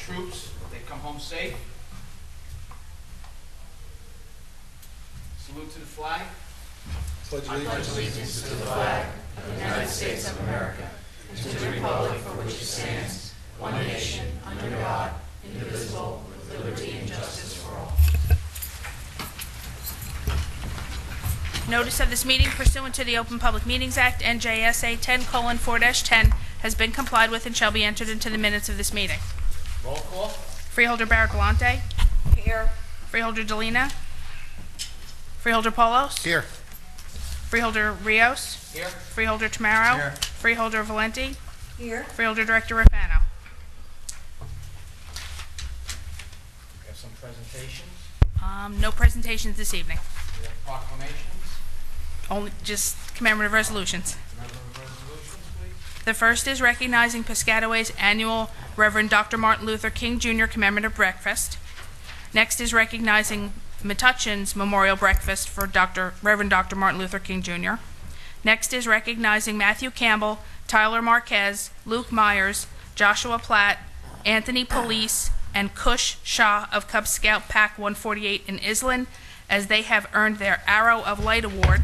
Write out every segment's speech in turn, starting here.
troops, they come home safe. Salute to the flag. I pledge allegiance to the flag of the United States of America and to the republic for which it stands, one nation, under God, indivisible, with liberty and justice for all. Notice of this meeting pursuant to the Open Public Meetings Act, NJSA 10:4-10, has been complied with and shall be entered into the minutes of this meeting. Roll call. Freeholder Barrett Galante. Here. Freeholder Delina. Freeholder Polos. Here. Freeholder Rios. Here. Freeholder Tamaro. Here. Freeholder Valenti. Here. Freeholder Director Rapano. We have some presentations. No presentations this evening. We have proclamations. Only just commemorative resolutions. Remember the resolutions, please. The first is recognizing Piscataway's annual Reverend Dr. Martin Luther King Jr. commemorative breakfast. Next is recognizing Metuchen's memorial breakfast for Reverend Dr. Martin Luther King Jr. Next is recognizing Matthew Campbell, Tyler Marquez, Luke Myers, Joshua Platt, Anthony Police, and Kush Shah of Cub Scout Pack 148 in Island, as they have earned their Arrow of Light Award.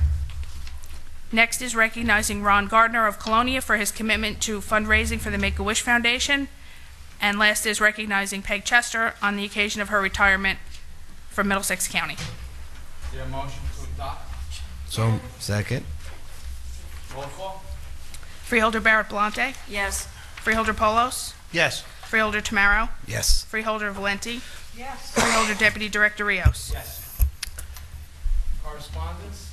Next is recognizing Ron Gardner of Colonia for his commitment to fundraising for the Make-A-Wish Foundation. And last is recognizing Peg Chester on the occasion of her retirement from Middlesex County. Is there a motion to adopt? So, second. Roll call. Freeholder Barrett Blante, Yes. Freeholder Polos, Yes. Freeholder Tamaro, Yes. Freeholder Valenti, Yes. Freeholder Deputy Director Rios. Yes. Correspondence.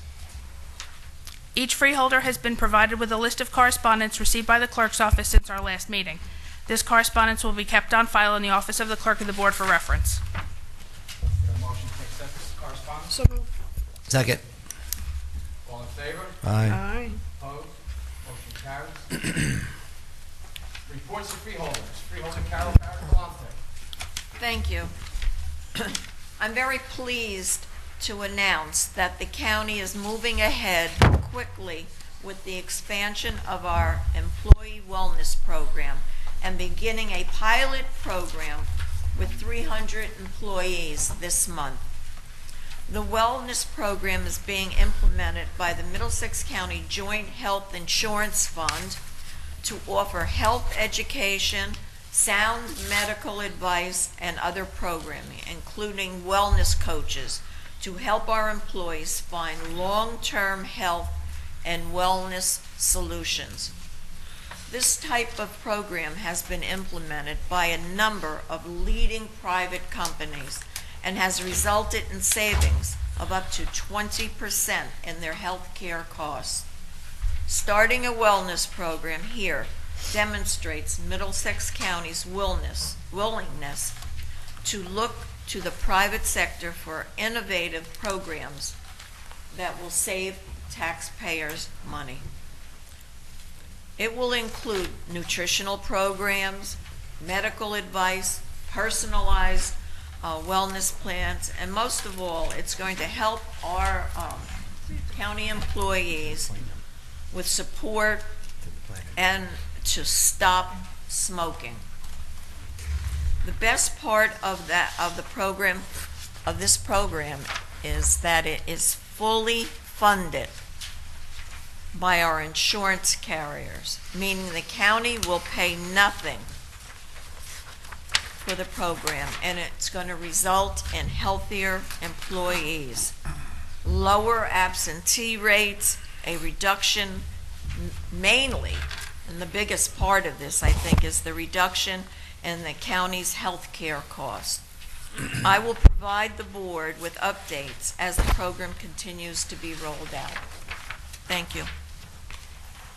Each freeholder has been provided with a list of correspondence received by the clerk's office since our last meeting. This correspondence will be kept on file in the office of the clerk of the board for reference. Is there a motion to accept this correspondence? So moved. Second. All in favor? Aye. Aye. Opposed? Motion carries. Reports of freeholders. Freeholder Carol Galante. Thank you. I'm very pleased to announce that the county is moving ahead quickly with the expansion of our employee wellness program and beginning a pilot program with 300 employees this month. The wellness program is being implemented by the Middlesex County Joint Health Insurance Fund to offer health education, sound medical advice, and other programming, including wellness coaches, to help our employees find long-term health and wellness solutions. This type of program has been implemented by a number of leading private companies and has resulted in savings of up to 20% in their health care costs. Starting a wellness program here demonstrates Middlesex County's willingness to look to the private sector for innovative programs that will save taxpayers money. It will include nutritional programs, medical advice, personalized wellness plans, and most of all, it's going to help our county employees with support and to stop smoking. The best part of this program is that it is fully funded by our insurance carriers, meaning the county will pay nothing for the program, and it's going to result in healthier employees, lower absentee rates, a reduction mainly, and the biggest part of this, I think, is the reduction in the county's health care costs. I will provide the board with updates as the program continues to be rolled out. Thank you.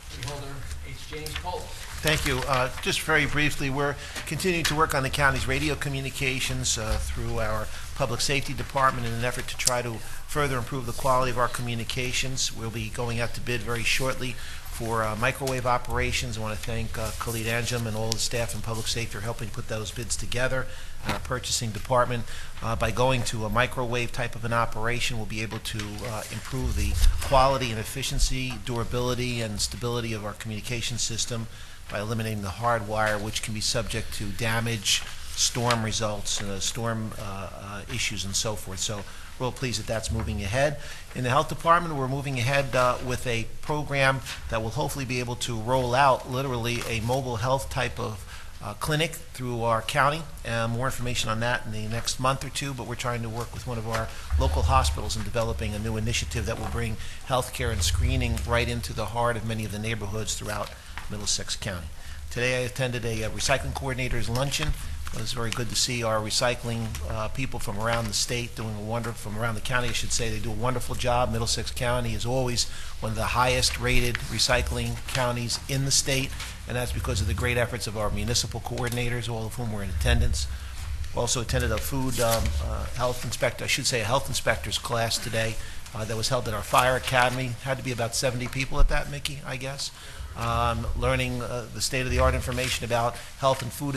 Freeholder H. James Polis. Thank you. Just very briefly, we're continuing to work on the county's radio communications through our public safety department in an effort to try to further improve the quality of our communications. We'll be going out to bid very shortly for microwave operations. I want to thank Khalid Anjum and all the staff in public safety for helping put those bids together. Our purchasing department, by going to a microwave type of an operation, will be able to improve the quality and efficiency, durability, and stability of our communication system by eliminating the hard wire, which can be subject to damage, storm results, storm issues and so forth. So real pleased that that's moving ahead. In the health department, we're moving ahead with a program that will hopefully be able to roll out literally a mobile health type of clinic through our county. More information on that in the next month or two, but we're trying to work with one of our local hospitals in developing a new initiative that will bring healthcare and screening right into the heart of many of the neighborhoods throughout Middlesex County. Today I attended a recycling coordinators luncheon. It was very good to see our recycling people from around the state doing from around the county, I should say. They do a wonderful job. Middlesex County is always one of the highest rated recycling counties in the state, and that's because of the great efforts of our municipal coordinators, all of whom were in attendance. Also attended a health inspector's class today that was held at our fire academy. Had to be about 70 people at that, Mickey, I guess. Learning the state-of-the-art information about health and food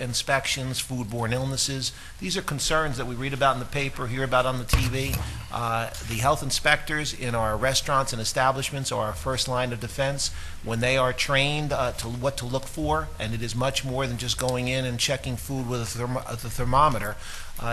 inspections, foodborne illnesses. These are concerns that we read about in the paper, hear about on the TV. The health inspectors in our restaurants and establishments are our first line of defense. When they are trained to what to look for, and it is much more than just going in and checking food with a thermometer,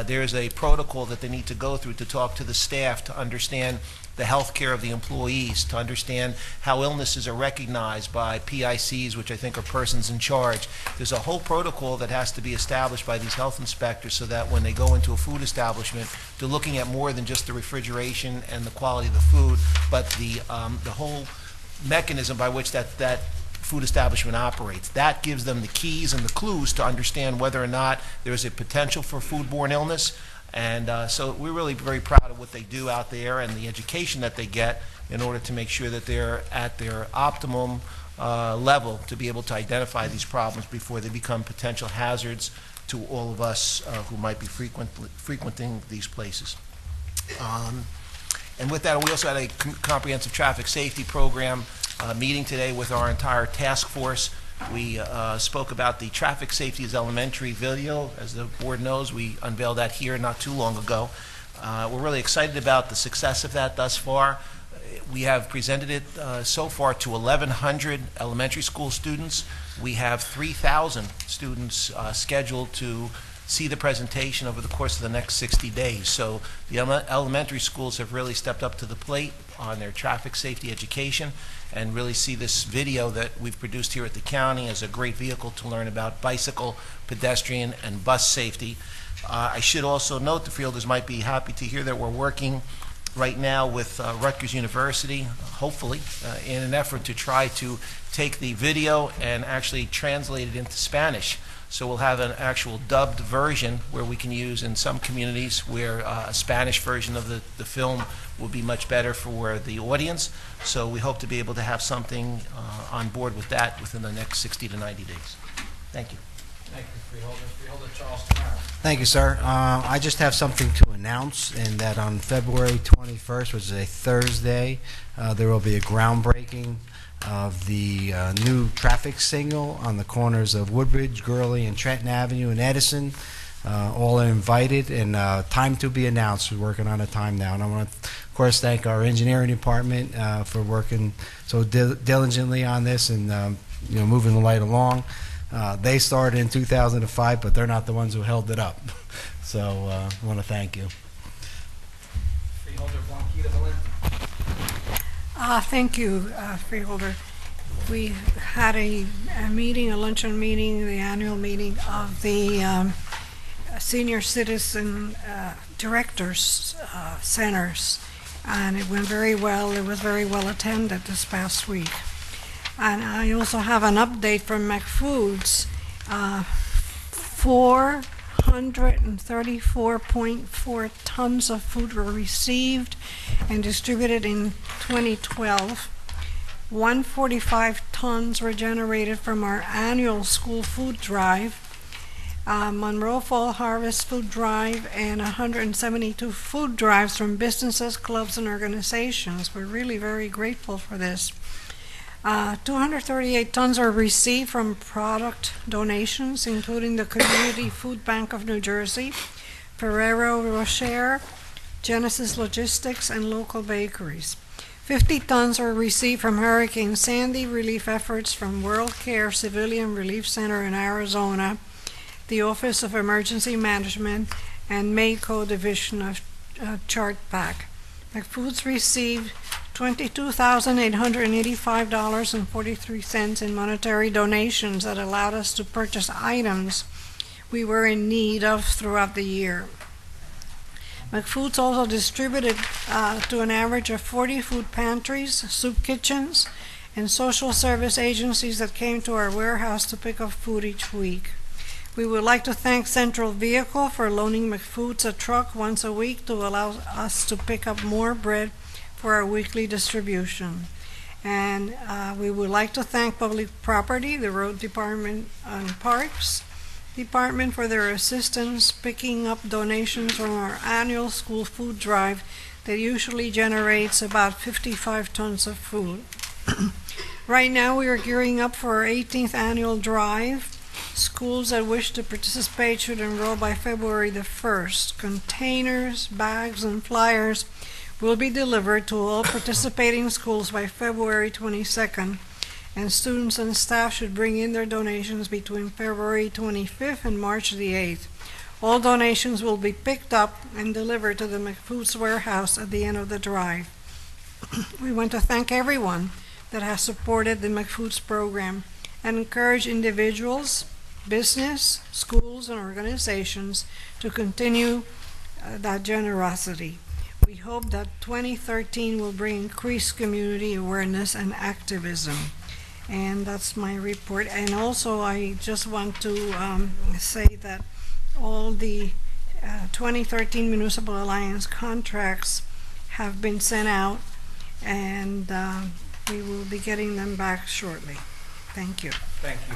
there's a protocol that they need to go through to talk to the staff to understand the health care of the employees, to understand how illnesses are recognized by PICs, which I think are persons in charge. There's a whole protocol that has to be established by these health inspectors so that when they go into a food establishment, they're looking at more than just the refrigeration and the quality of the food, but the whole mechanism by which that food establishment operates. That gives them the keys and the clues to understand whether or not there's a potential for foodborne illness. And so we're really very proud of what they do out there and the education that they get in order to make sure that they're at their optimum level to be able to identify these problems before they become potential hazards to all of us who might be frequenting these places. And with that, we also had a comprehensive traffic safety program meeting today with our entire task force. We spoke about the Traffic Safety is Elementary video. As the board knows, we unveiled that here not too long ago. We're really excited about the success of that thus far. We have presented it so far to 1,100 elementary school students. We have 3,000 students scheduled to see the presentation over the course of the next 60 days. So the elementary schools have really stepped up to the plate on their traffic safety education and really see this video that we've produced here at the county as a great vehicle to learn about bicycle, pedestrian, and bus safety. I should also note the Freeholders might be happy to hear that we're working right now with Rutgers University, hopefully, in an effort to try to take the video and actually translate it into Spanish. So we'll have an actual dubbed version where we can use in some communities where a Spanish version of the film will be much better for the audience. So we hope to be able to have something on board with that within the next 60 to 90 days. Thank you. Thank you, Freeholder. Freeholder Charles Tamara. Thank you, sir. I just have something to announce, and that on February 21st, which is a Thursday, there will be a groundbreaking of the new traffic signal on the corners of Woodbridge, Gurley, and Trenton Avenue and Edison. All are invited, and time to be announced. We're working on a time now. And I want to, of course, thank our engineering department for working so diligently on this and moving the light along. They started in 2005, but they're not the ones who held it up. So I want to thank you. Freeholder Blanquita Valente. Thank you, Freeholder. We had a luncheon meeting, the annual meeting of the Senior Citizen Directors Centers, and it went very well. It was very well attended this past week. And I also have an update from McFoods. 434.4 tons of food were received and distributed in 2012. 145 tons were generated from our annual school food drive, Monroe Fall Harvest Food Drive, and 172 food drives from businesses, clubs, and organizations. We're really very grateful for this. 238 tons are received from product donations, including the Community Food Bank of New Jersey, Ferrero Rocher, Genesis Logistics, and local bakeries. 50 tons are received from Hurricane Sandy relief efforts from World Care Civilian Relief Center in Arizona, the Office of Emergency Management, and Mayco Division of Chart Pack. McFoods received $22,885.43 in monetary donations that allowed us to purchase items we were in need of throughout the year. McFoods also distributed to an average of 40 food pantries, soup kitchens, and social service agencies that came to our warehouse to pick up food each week. We would like to thank Central Vehicle for loaning McFoods a truck once a week to allow us to pick up more bread for our weekly distribution. And we would like to thank Public Property, the Road Department, and Parks Department for their assistance picking up donations from our annual school food drive that usually generates about 55 tons of food. Right now, we are gearing up for our 18th annual drive. Schools that wish to participate should enroll by February the 1st. Containers, bags, and flyers will be delivered to all participating schools by February 22nd, and students and staff should bring in their donations between February 25th and March the 8th. All donations will be picked up and delivered to the McFoods warehouse at the end of the drive. We want to thank everyone that has supported the McFoods program and encourage individuals, business, schools, and organizations to continue that generosity. We hope that 2013 will bring increased community awareness and activism. And that's my report. And also, I just want to say that all the 2013 Municipal Alliance contracts have been sent out, and we will be getting them back shortly. Thank you. Thank you.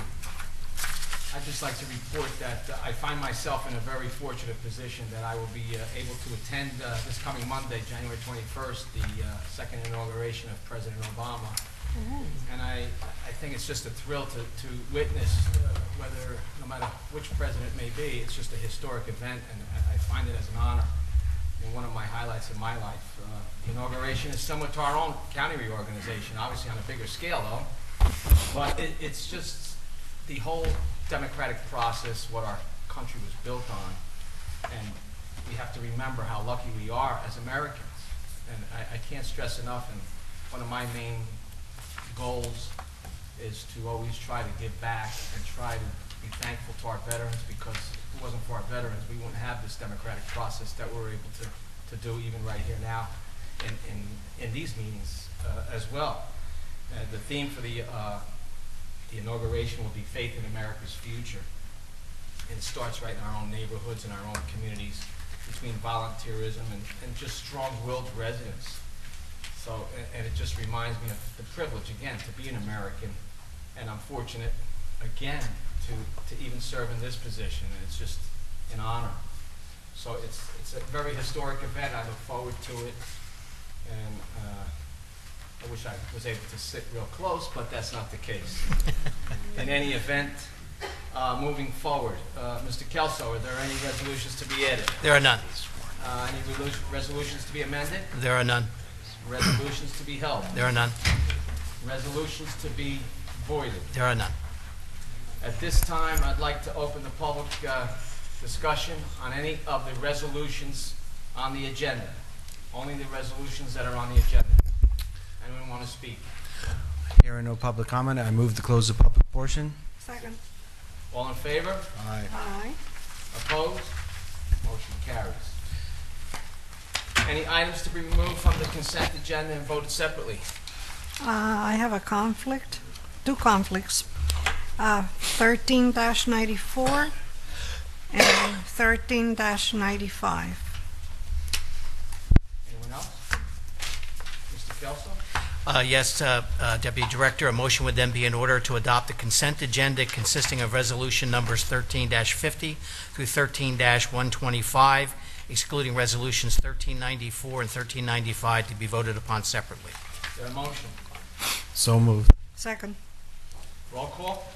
I'd just like to report that I find myself in a very fortunate position that I will be able to attend this coming Monday, January 21st, the second inauguration of President Obama. And I think it's just a thrill to witness whether, no matter which president may be, it's just a historic event, and I find it as an honor and one of my highlights of my life. The inauguration is similar to our own county reorganization, obviously on a bigger scale though, but it's just the whole democratic process, what our country was built on, and we have to remember how lucky we are as Americans. And I can't stress enough, and one of my main goals is to always try to give back and try to be thankful to our veterans, because if it wasn't for our veterans, we wouldn't have this democratic process that we're able to do even right here now in these meetings as well. The theme for the inauguration will be Faith in America's Future. And it starts right in our own neighborhoods and our own communities, between volunteerism and just strong-willed residents. So, and it just reminds me of the privilege, again, to be an American, and I'm fortunate, again, to even serve in this position, and it's just an honor. So it's a very historic event. I look forward to it, and I wish I was able to sit real close, but that's not the case. In any event, moving forward, Mr. Kelso, are there any resolutions to be added? There are none. Any resolutions to be amended? There are none. Resolutions to be held? There are none. Resolutions to be voided? There are none. At this time, I'd like to open the public discussion on any of the resolutions on the agenda. Only the resolutions that are on the agenda. Anyone want to speak? Hearing no public comment, I move to close the public portion. Second. All in favor? Aye. Aye. Opposed? Motion carries. Any items to be removed from the consent agenda and voted separately? I have a conflict, two conflicts. 13-94 and 13-95. Anyone else? Mr. Kelso? Yes, Deputy Director, a motion would then be in order to adopt the consent agenda consisting of resolution numbers 13-50 through 13-125, excluding resolutions 1394 and 1395 to be voted upon separately. Is there a motion? So moved. Second. Roll call?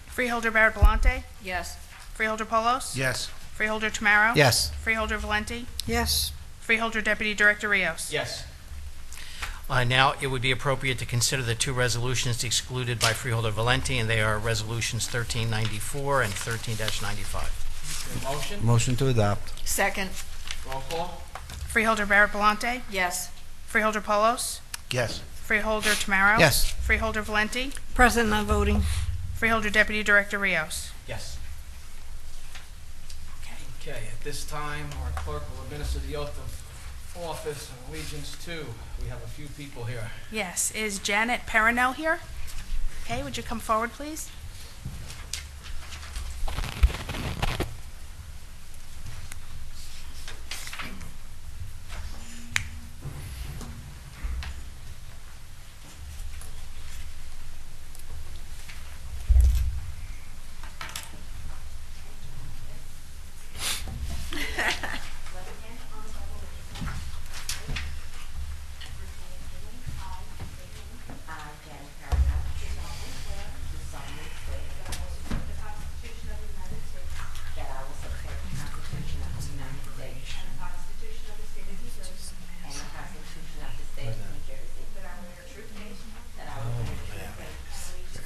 Freeholder Barrett-Belante, Yes. Freeholder Polos, Yes. Freeholder Tamaro, Yes. Freeholder Valenti, Yes. Freeholder Deputy Director Rios. Yes. Now, it would be appropriate to consider the two resolutions excluded by Freeholder Valenti, and they are Resolutions 1394 and 13-95. Motion? Motion to adopt. Second. Roll call? Freeholder Barrett-Belante, Yes. Freeholder Polos, Yes. Freeholder Tamaro. Yes. Freeholder Valenti, Present not voting. Freeholder Deputy Director Rios. Yes. Okay, at this time, our clerk will administer the oath of office and allegiance to. We have a few people here. Yes, is Janet Perrinell here? Okay, would you come forward, please?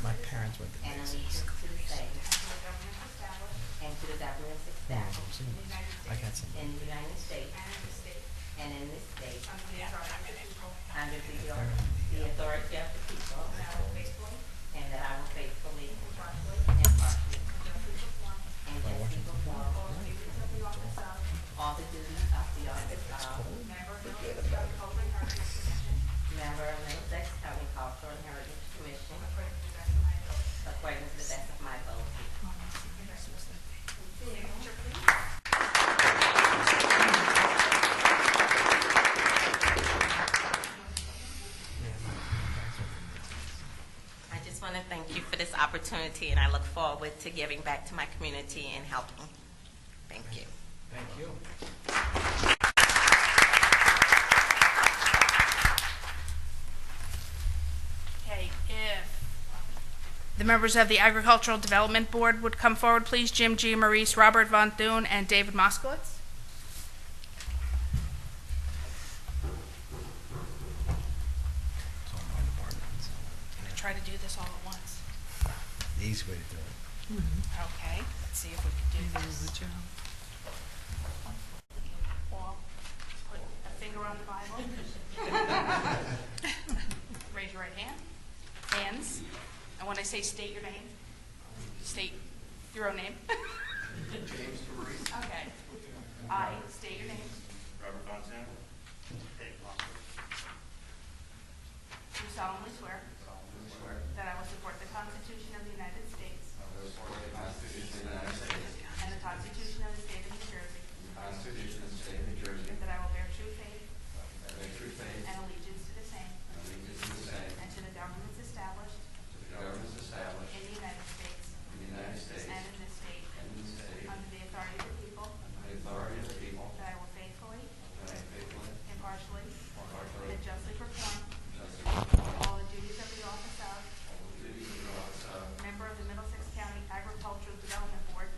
My parents went to and allegiance to the same and to the governments established I got some. in the United States and in this state under the authority of the people, and that I will faithfully, impartially, and justly perform all the duties of the office of member of Middlesex County Cultural and Heritage Commission according to the best of my ability. I just want to thank you for this opportunity, and I look forward to giving back to my community and helping. Thank you. Thank you. Okay, if the members of the Agricultural Development Board would come forward, please. Jim G. Maurice, Robert Von Thun, and David Moskowitz. I'm gonna try to do this all at once. The easy way to do it. Okay, let's see if we can do this. Paul, put a finger on the Bible. Raise your right hand. Hands. And when I say state your name, state your own name. James Maurice. Okay. I state your name. Robert Von Zant. Dave Moskowitz. Do solemnly swear solemnly swear that I will support the Constitution of the United States I will support the Constitution of the United States and the Constitution of the State of New Jersey, and the Constitution of the State of New Jersey, that I will bear true faith that I bear true faith and allegiance to the same and allegiance to the same, and to the governments established to the governments established in the United States in the United States and in this state, and in the state, under the authority of the people, under the authority of the people, that I will faithfully, that I faithfully, impartially, impartially, and justly perform justly perform all the duties of the office of all the duties of the office of member of the Middlesex County Agricultural Development Board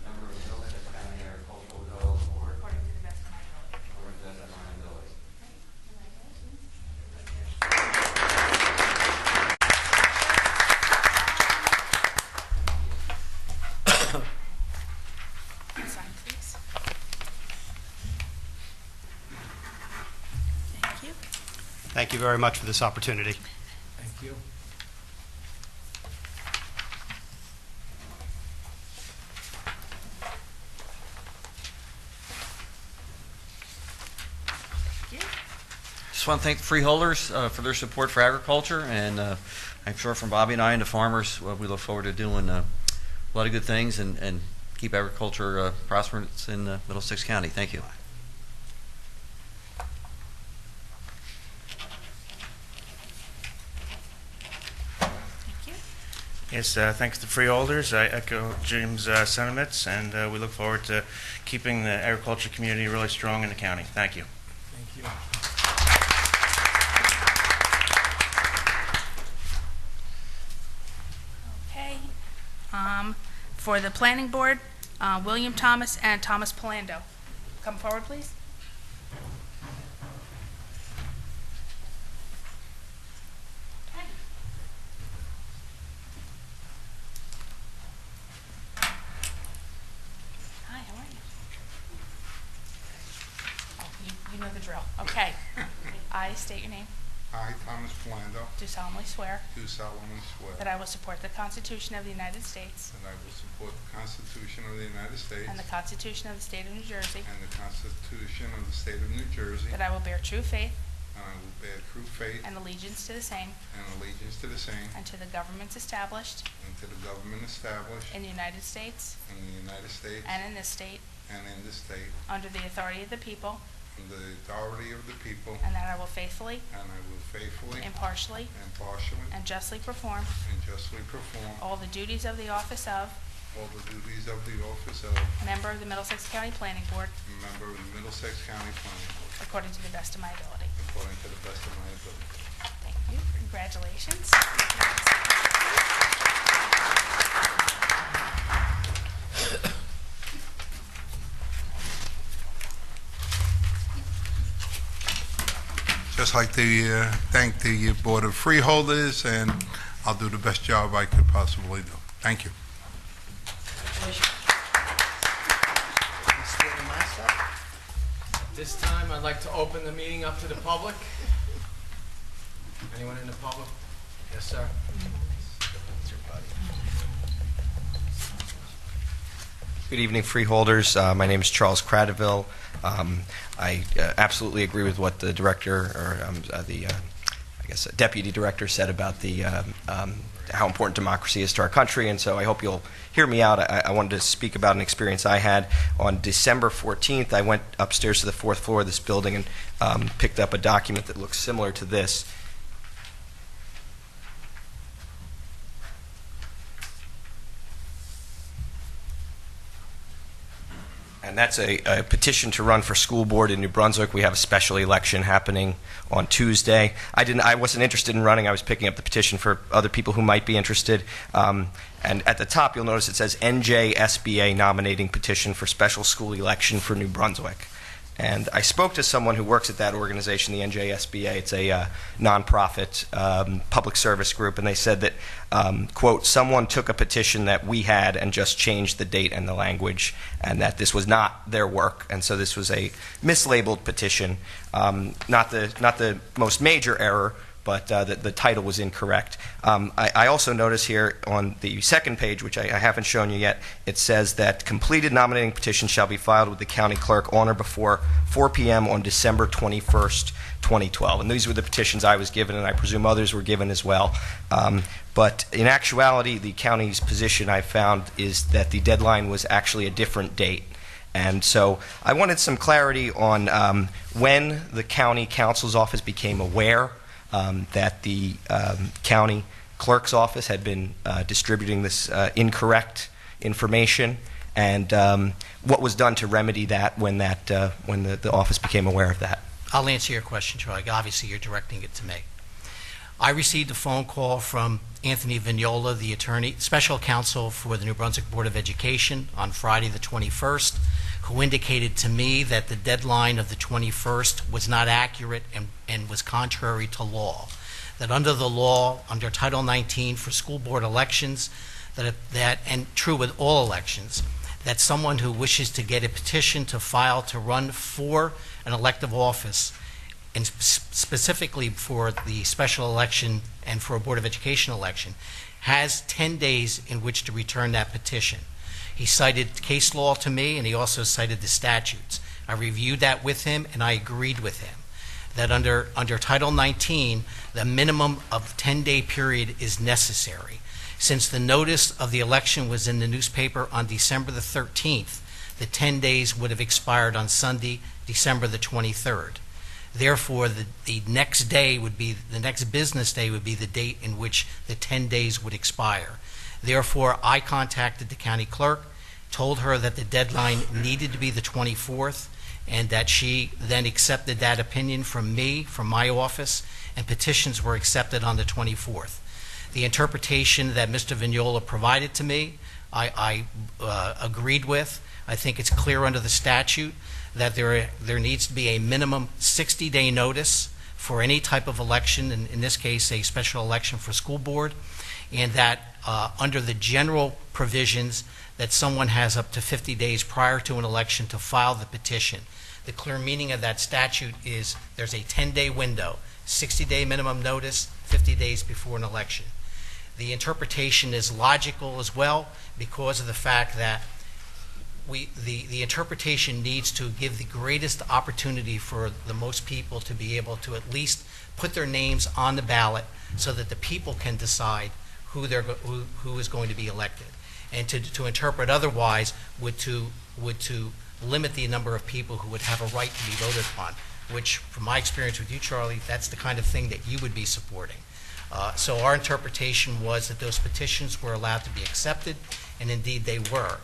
member of the Middlesex County Agricultural Development Board according to the best of my ability. according to the best of my ability. Sign, please. Thank you. Thank you very much for this opportunity. Thank you. Thank you. Just want to thank the Freeholders for their support for agriculture, and I'm sure from Bobby and I and the farmers, we look forward to doing a lot of good things and keep agriculture prosperous in Middlesex County. Thank you. Thank you. Yes, thanks to Freeholders. I echo Jim's sentiments, and we look forward to keeping the agriculture community really strong in the county. Thank you. Thank you. Okay. For the Planning Board, William Thomas and Thomas Palando. Come forward, please. You know the drill. Okay. I state your name. I, Thomas Polando, Do solemnly swear do solemnly swear that I will support the Constitution of the United States that I will support the Constitution of the United States and the Constitution of the State of New Jersey, and the Constitution of the State of New Jersey, that I will bear true faith and I will bear true faith and allegiance to the same and allegiance to the same and to the governments established and to the government established in the United States in the United States and in this state and in this state under the authority of the people, under the authority of the people, and that I will faithfully, and I will faithfully, impartially, impartially, and justly perform and justly perform all the duties of the office of all the duties of the office of member of the Middlesex County Planning Board member of the Middlesex County Planning Board, according to the best of my ability. according to the best of my ability. Thank you. Congratulations. Just like to thank the Board of Freeholders, and I'll do the best job I could possibly do. Thank you. At this time, I'd like to open the meeting up to the public. Anyone in the public? Yes, sir. Good evening, Freeholders. My name is Charles Cradaville. I absolutely agree with what the director, or deputy director said about the how important democracy is to our country, and so I hope you'll hear me out. I wanted to speak about an experience I had. On December 14th, I went upstairs to the fourth floor of this building and picked up a document that looks similar to this. And that's a petition to run for school board in New Brunswick. We have a special election happening on Tuesday. I wasn't interested in running. I was picking up the petition for other people who might be interested. And at the top, you'll notice it says NJSBA nominating petition for special school election for New Brunswick. And I spoke to someone who works at that organization, the NJSBA. It's a nonprofit public service group, and they said that, quote, someone took a petition that we had and just changed the date and the language, and that this was not their work, and so this was a mislabeled petition. Not the most major error, but the title was incorrect. I also notice here on the second page, which I haven't shown you yet, it says that completed nominating petitions shall be filed with the county clerk on or before 4 p.m. on December 21st, 2012. And these were the petitions I was given, and I presume others were given as well. But in actuality, the county's position I found is that the deadline was actually a different date. And so I wanted some clarity on when the county counsel's office became aware that the county clerk's office had been distributing this incorrect information, and what was done to remedy that when the office became aware of that. I'll answer your question, Charlie. Obviously, you're directing it to me. I received a phone call from Anthony Vignola, the attorney, special counsel for the New Brunswick Board of Education, on Friday the 21st, who indicated to me that the deadline of the 21st was not accurate and was contrary to law. That under the law, under Title 19 for school board elections, and true with all elections, that someone who wishes to get a petition to file to run for an elective office, and specifically for the special election and for a Board of Education election, has 10 days in which to return that petition. He cited case law to me, and he also cited the statutes. I reviewed that with him, and I agreed with him that under Title 19, the minimum of 10-day period is necessary. Since the notice of the election was in the newspaper on December the 13th, the 10 days would have expired on Sunday, December the 23rd. Therefore, the next business day would be the date in which the 10 days would expire. Therefore, I contacted the county clerk, told her that the deadline needed to be the 24th, and that she then accepted that opinion from me, from my office, and petitions were accepted on the 24th. The interpretation that Mr. Vignola provided to me, I agreed with. I think it's clear under the statute that there needs to be a minimum 60-day notice for any type of election, in this case a special election for school board, and that under the general provisions that someone has up to 50 days prior to an election to file the petition. The clear meaning of that statute is there's a 10-day window, 60-day minimum notice, 50 days before an election. The interpretation is logical as well because of the fact that the interpretation needs to give the greatest opportunity for the most people to be able to at least put their names on the ballot so that the people can decide who is going to be elected. And to interpret otherwise would to limit the number of people who would have a right to be voted upon, which, from my experience with you, Charlie, that's the kind of thing that you would be supporting. So our interpretation was that those petitions were allowed to be accepted, and indeed they were.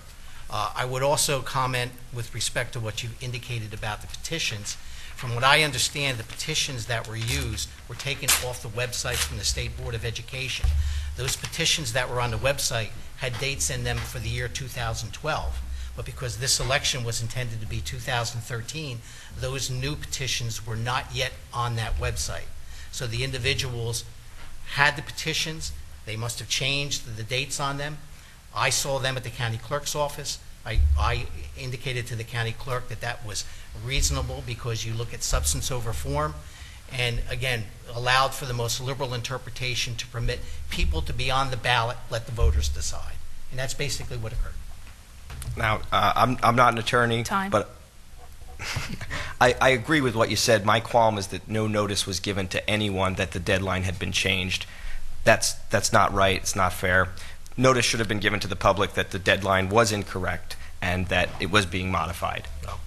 I would also comment with respect to what you indicated about the petitions. From what I understand, the petitions that were used were taken off the website from the State Board of Education. Those petitions that were on the website had dates in them for the year 2012. But because this election was intended to be 2013, those new petitions were not yet on that website. So the individuals had the petitions. They must have changed the dates on them. I saw them at the county clerk's office. I indicated to the county clerk that that was reasonable because you look at substance over form, and again, allowed for the most liberal interpretation to permit people to be on the ballot, let the voters decide. And that's basically what occurred. Now, I'm not an attorney, but I agree with what you said. My qualm is that no notice was given to anyone that the deadline had been changed. That's not right. It's not fair. Notice should have been given to the public that the deadline was incorrect and that it was being modified. Well,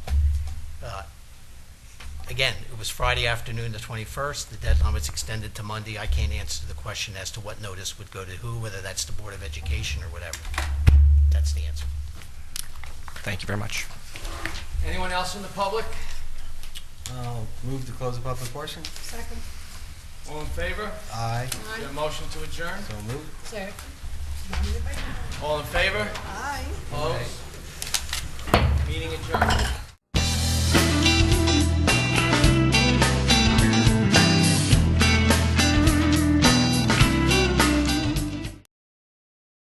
again, it was Friday afternoon, the 21st. The deadline was extended to Monday. I can't answer the question as to what notice would go to who, whether that's the Board of Education or whatever. That's the answer. Thank you very much. Anyone else in the public? I'll move to close the public portion. Second. All in favor? Aye. Is there a motion to adjourn? So moved. Second. All in favor? Aye. Opposed? Meeting adjourned.